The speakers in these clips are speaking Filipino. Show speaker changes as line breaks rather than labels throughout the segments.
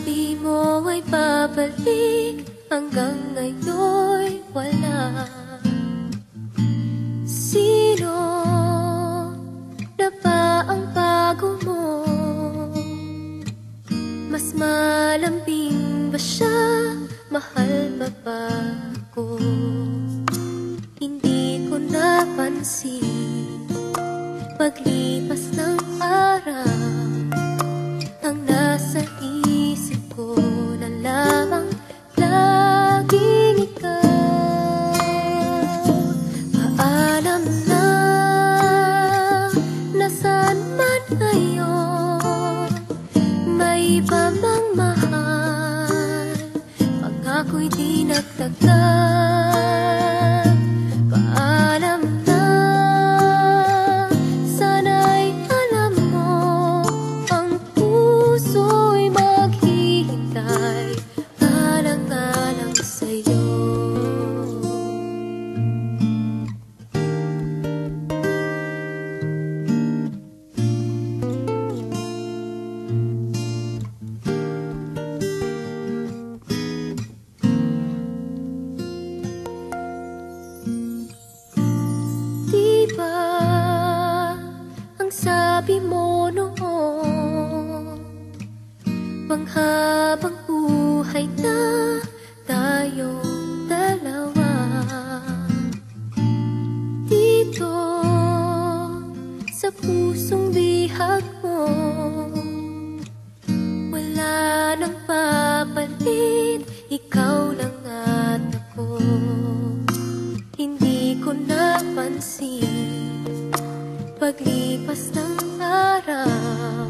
Sabi mo ay babalik, hanggang ngayon'y wala. Sino na ba ang bago mo? Mas malambing ba siya? Mahal ba ba ako? Hindi ko napansin paglipas ng araw. Ang nasa isip ko na lamang laging ikaw. Paalam na, nasaan man ngayon, may iba mang mahal, pangko'y di nagtagal. Paalam na, sana'y alam mo, ang puso'y maghihintay, alang-alang sa'yo. Sabi mo noon, panghabang buhay na tayong dalawa. Dito sa pusong bihag mo, wala nang papalit, ikaw lang at ako. Hindi ko napansin paglipas ng araw,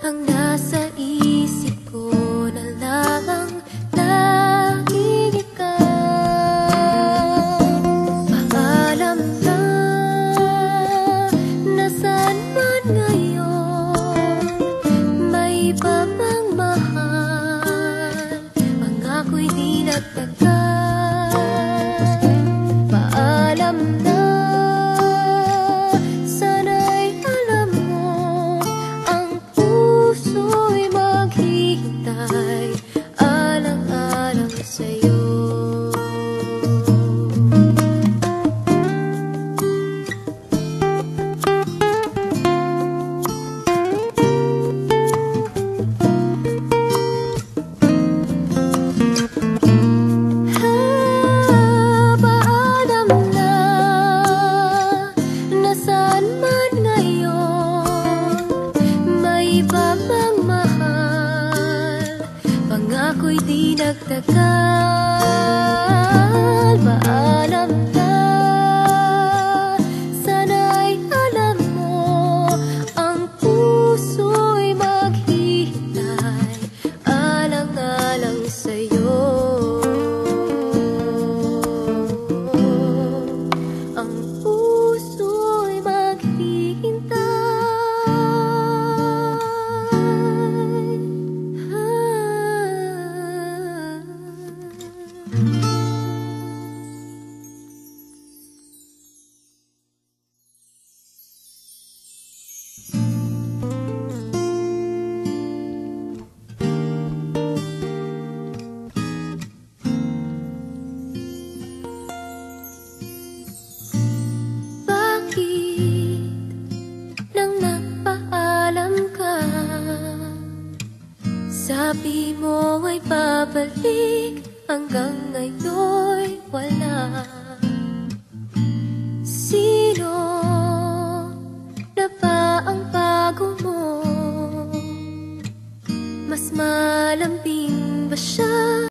ang nasa isip ko na lamang laging ikaw. Paalam na, nasaan man ngayon, may iba mang mahal, pangko'y di nagtagal. Paalam na, alang-alang sa'yo. Paalam na, nasaan man ngayon, may iba mang mahal, pangko'y di nagtagal. Paalam na, sana'y alam mo, ang puso'y maghihintay, alang-alang sa'yo. Ang puso'y maghihintay. Sabi mo ay babalik, hanggang ngayon'y wala.